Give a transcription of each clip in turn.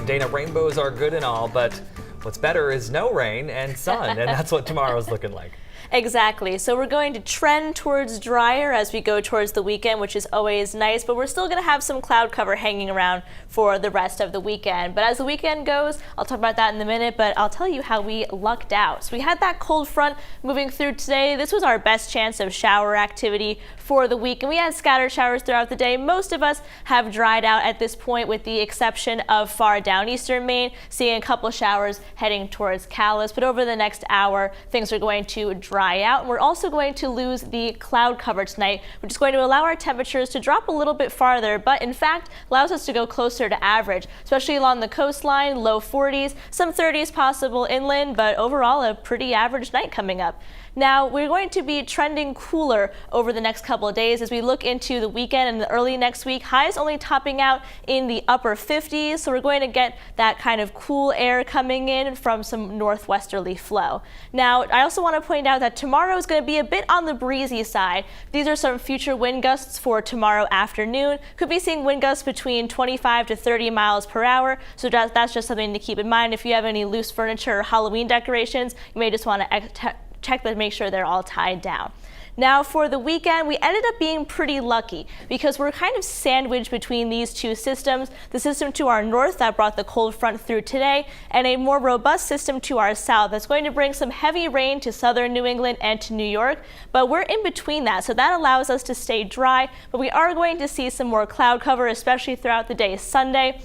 Dana, rainbows are good and all, but what's better is no rain and sun, and that's what tomorrow's looking like. Exactly. So we're going to trend towards drier as we go towards the weekend, which is always nice, but we're still going to have some cloud cover hanging around for the rest of the weekend. But as the weekend goes, I'll talk about that in a minute, but I'll tell you how we lucked out. So we had that cold front moving through today. This was our best chance of shower activity for the week, and we had scattered showers throughout the day. Most of us have dried out at this point, with the exception of far down eastern Maine, seeing a couple showers heading towards Calais. But over the next hour, things are going to dry out. We're also going to lose the cloud cover tonight, which is going to allow our temperatures to drop a little bit farther, but in fact allows us to go closer to average, especially along the coastline. Low 40s, some 30s possible inland, but overall a pretty average night coming up. Now, we're going to be trending cooler over the next couple of days as we look into the weekend and the early next week. Highs only topping out in the upper 50s, so we're going to get that kind of cool air coming in from some northwesterly flow. Now, I also want to point out that tomorrow is going to be a bit on the breezy side. These are some future wind gusts for tomorrow afternoon. Could be seeing wind gusts between 25 to 30 miles per hour, so that's just something to keep in mind. If you have any loose furniture or Halloween decorations, you may just want to check to make sure they're all tied down. Now for the weekend, we ended up being pretty lucky because we're kind of sandwiched between these two systems. The system to our north that brought the cold front through today, and a more robust system to our south that's going to bring some heavy rain to southern New England and to New York. But we're in between that, so that allows us to stay dry, but we are going to see some more cloud cover, especially throughout the day Sunday.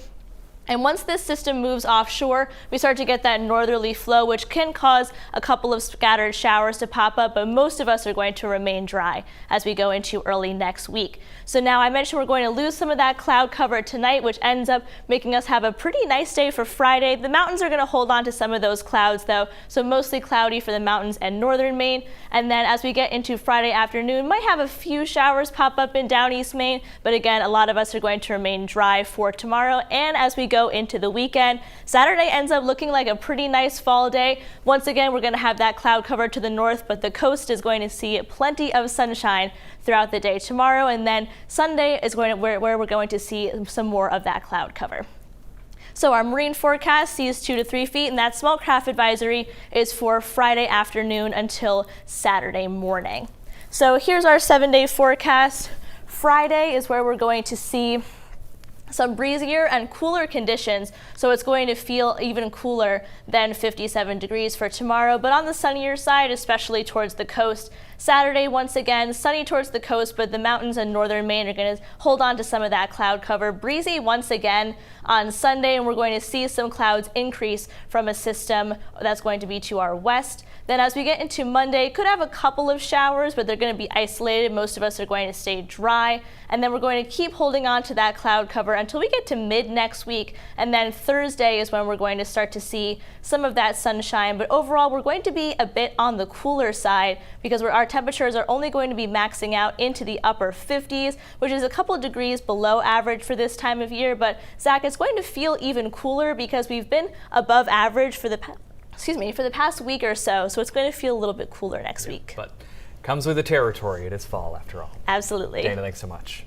And once this system moves offshore, we start to get that northerly flow, which can cause a couple of scattered showers to pop up, but most of us are going to remain dry as we go into early next week. So now I mentioned we're going to lose some of that cloud cover tonight, which ends up making us have a pretty nice day for Friday. The mountains are going to hold on to some of those clouds though, so mostly cloudy for the mountains and northern Maine. And then as we get into Friday afternoon, might have a few showers pop up in down east Maine, but again, a lot of us are going to remain dry for tomorrow. And as we go into the weekend, Saturday ends up looking like a pretty nice fall day. Once again, we're going to have that cloud cover to the north, but the coast is going to see plenty of sunshine throughout the day tomorrow, and then Sunday is where we're going to see some more of that cloud cover. So our marine forecast sees 2 to 3 feet, and that small craft advisory is for Friday afternoon until Saturday morning. So here's our 7-day forecast. Friday is where we're going to see some breezier and cooler conditions, so it's going to feel even cooler than 57 degrees for tomorrow, but on the sunnier side, especially towards the coast. Saturday, once again, sunny towards the coast, but the mountains and northern Maine are going to hold on to some of that cloud cover. Breezy once again on Sunday, and we're going to see some clouds increase from a system that's going to be to our west. Then as we get into Monday, could have a couple of showers, but they're going to be isolated. Most of us are going to stay dry, and then we're going to keep holding on to that cloud cover until we get to mid next week, and then Thursday is when we're going to start to see some of that sunshine. But overall, we're going to be a bit on the cooler side because our temperatures are only going to be maxing out into the upper 50s, which is a couple of degrees below average for this time of year. But Zach, it's going to feel even cooler because we've been above average for the past week or so, so it's going to feel a little bit cooler next week. But comes with the territory. It is fall after all. Absolutely. Dana, thanks so much.